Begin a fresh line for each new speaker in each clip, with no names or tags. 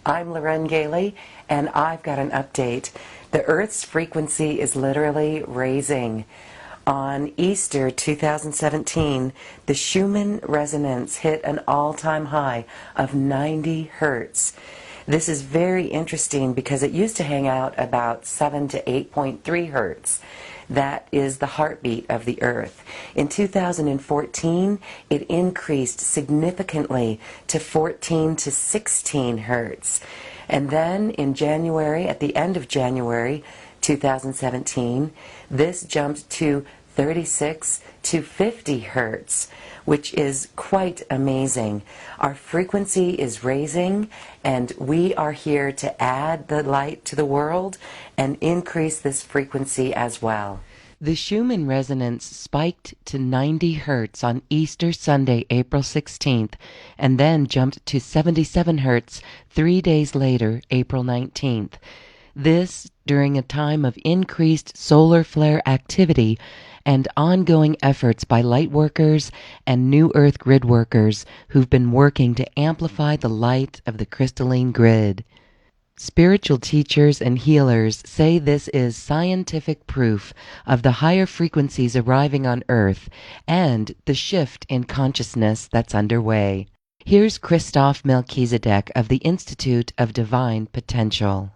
I'm Loren Gailey, and I've got an update. The Earth's frequency is literally raising. On Easter 2017, the Schumann Resonance hit an all-time high of 90 hertz. This is very interesting because it used to hang out about 7 to 8.3 hertz. That is the heartbeat of the Earth. In 2014, it increased significantly to 14 to 16 hertz. And then in January, at the end of January 2017, this jumped to 36 to 50 hertz, which is quite amazing. Our frequency is raising, and we are here to add the light to the world and increase this frequency as well. The Schumann resonance spiked to 90 hertz on Easter Sunday, April 16th, and then jumped to 77 hertz 3 days later, April 19th. This during a time of increased solar flare activity and ongoing efforts by light workers and New Earth grid workers who've been working to amplify the light of the crystalline grid. Spiritual teachers and healers say this is scientific proof of the higher frequencies arriving on Earth and the shift in consciousness that's underway. Here's Christoph Melchizedek of the Institute of Divine Potential.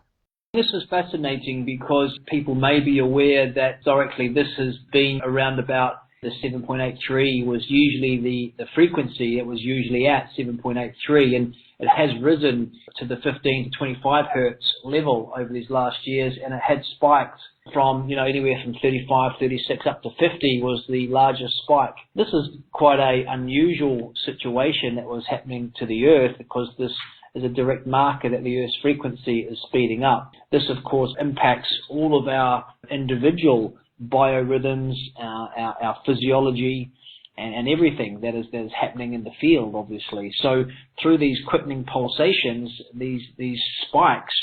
This is fascinating because people may be aware that historically this has been around about the 7.83 was usually the frequency. It was usually at 7.83, and it has risen to the 15 to 25 hertz level over these last years, and it had spiked from anywhere from 35, 36 up to 50 was the largest spike. This is quite a unusual situation that was happening to the Earth because this is a direct marker that the Earth's frequency is speeding up. This, of course, impacts all of our individual biorhythms, our physiology, and everything that is happening in the field, obviously. So through these quickening pulsations, these spikes,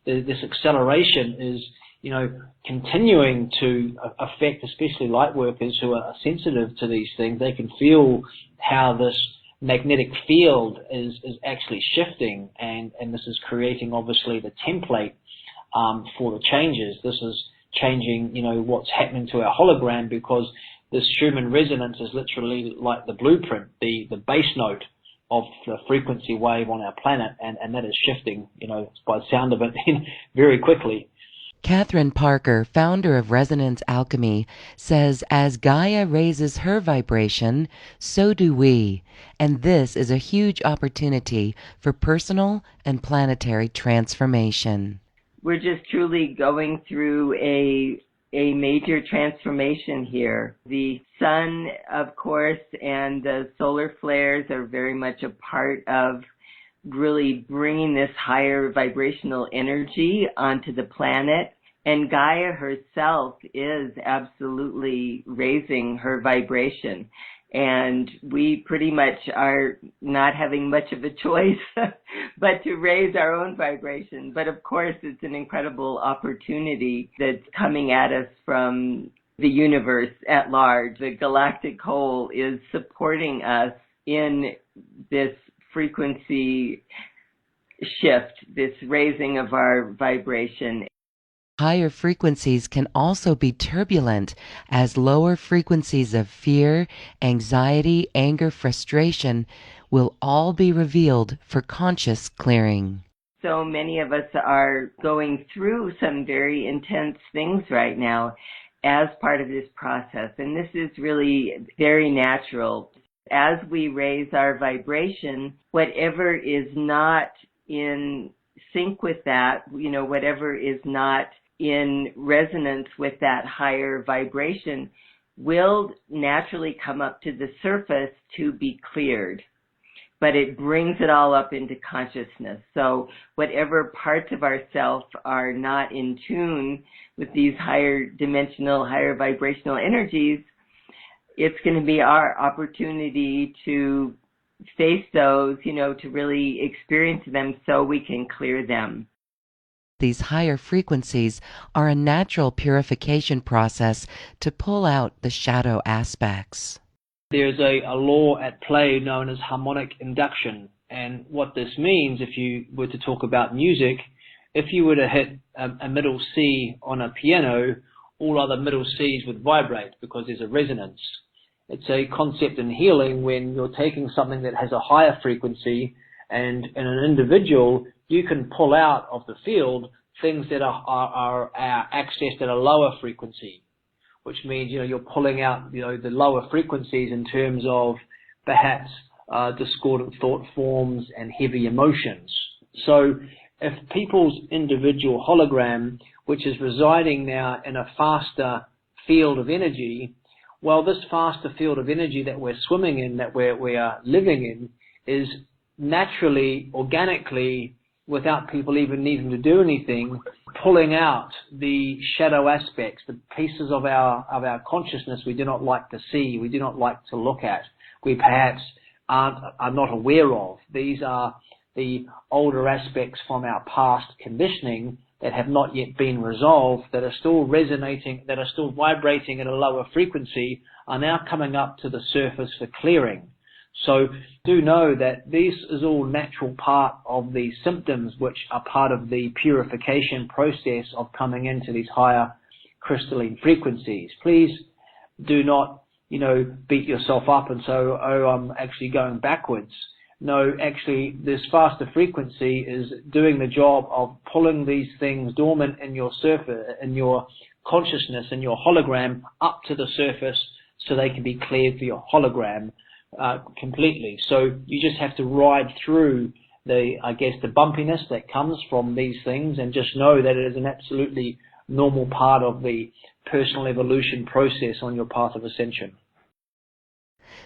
this acceleration is continuing to affect especially light workers who are sensitive to these things. They can feel how this magnetic field is actually shifting, and this is creating obviously the template for the changes. This is changing what's happening to our hologram, because this Schumann resonance is literally like the blueprint, the base note of the frequency wave on our planet, and that is shifting by the sound of it very quickly.
Catherine Parker, founder of Resonance Alchemy, says as Gaia raises her vibration, so do we, and this is a huge opportunity for personal and planetary transformation.
We're just truly going through a major transformation here. The sun, of course, and the solar flares are very much a part of really bringing this higher vibrational energy onto the planet. And Gaia herself is absolutely raising her vibration. And we pretty much are not having much of a choice but to raise our own vibration. But of course, it's an incredible opportunity that's coming at us from the universe at large. The galactic whole is supporting us in this frequency shift, this raising of our vibration.
Higher frequencies can also be turbulent, as lower frequencies of fear, anxiety, anger, frustration will all be revealed for conscious clearing.
So many of us are going through some very intense things right now as part of this process, and this is really very natural. As we raise our vibration, whatever is not in sync with that, whatever is not in resonance with that higher vibration will naturally come up to the surface to be cleared. But it brings it all up into consciousness. So whatever parts of ourself are not in tune with these higher dimensional, higher vibrational energies, it's going to be our opportunity to face those, to really experience them so we can clear them.
These higher frequencies are a natural purification process to pull out the shadow aspects.
There's a law at play known as harmonic induction, And what this means, if you were to talk about music, if you were to hit a middle C on a piano, all other middle Cs would vibrate because there's a resonance. It's a concept in healing when you're taking something that has a higher frequency, and in an individual, you can pull out of the field things that are accessed at a lower frequency, which means, you're pulling out, the lower frequencies in terms of perhaps discordant thought forms and heavy emotions. So if people's individual hologram, which is residing now in a faster field of energy, well, this faster field of energy that we're swimming in, that we are living in, is naturally, organically, without people even needing to do anything, pulling out the shadow aspects, the pieces of our consciousness we do not like to see, we do not like to look at, we perhaps are not aware of. These are the older aspects from our past conditioning that have not yet been resolved, that are still resonating, that are still vibrating at a lower frequency, are now coming up to the surface for clearing. So do know that this is all natural part of the symptoms which are part of the purification process of coming into these higher crystalline frequencies. Please do not, beat yourself up and say, oh, I'm actually going backwards. No, actually, this faster frequency is doing the job of pulling these things dormant in your surface, in your consciousness, in your hologram, up to the surface so they can be cleared for your hologram completely. So you just have to ride through the bumpiness that comes from these things, and just know that it is an absolutely normal part of the personal evolution process on your path of ascension.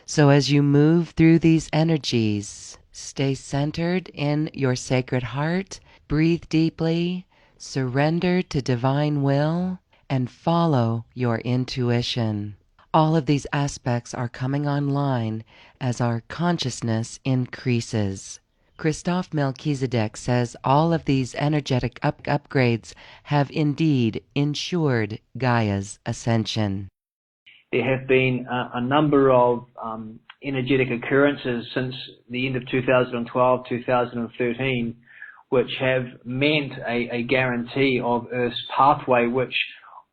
So as you move through these energies, stay centered in your sacred heart, breathe deeply, surrender to divine will, and follow your intuition. All of these aspects are coming online as our consciousness increases. Christoph Melchizedek says all of these energetic upgrades have indeed ensured Gaia's ascension.
There have been a number of energetic occurrences since the end of 2012, 2013, which have meant a guarantee of Earth's pathway, which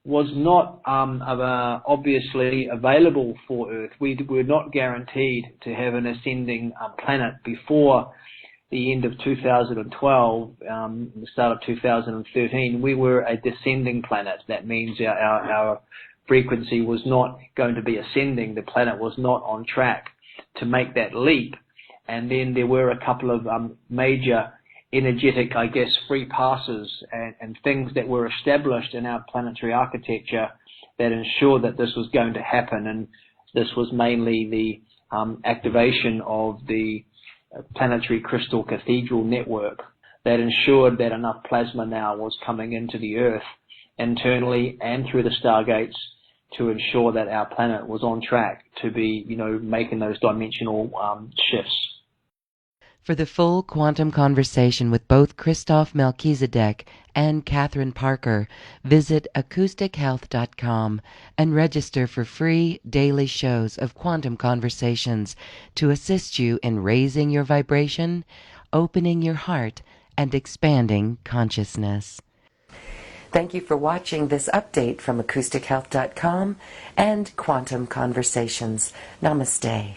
was not obviously available for Earth. We were not guaranteed to have an ascending planet before the end of 2012, the start of 2013. We were a descending planet. That means our frequency was not going to be ascending. The planet was not on track to make that leap. And then there were a couple of major energetic, free passes and things that were established in our planetary architecture that ensured that this was going to happen. And this was mainly the activation of the planetary crystal cathedral network that ensured that enough plasma now was coming into the Earth internally and through the stargates to ensure that our planet was on track to be, making those dimensional shifts.
For the full quantum conversation with both Christoph Melchizedek and Catherine Parker, visit acoustichealth.com and register for free daily shows of quantum conversations to assist you in raising your vibration, opening your heart, and expanding consciousness. Thank you for watching this update from acoustichealth.com and Quantum Conversations. Namaste.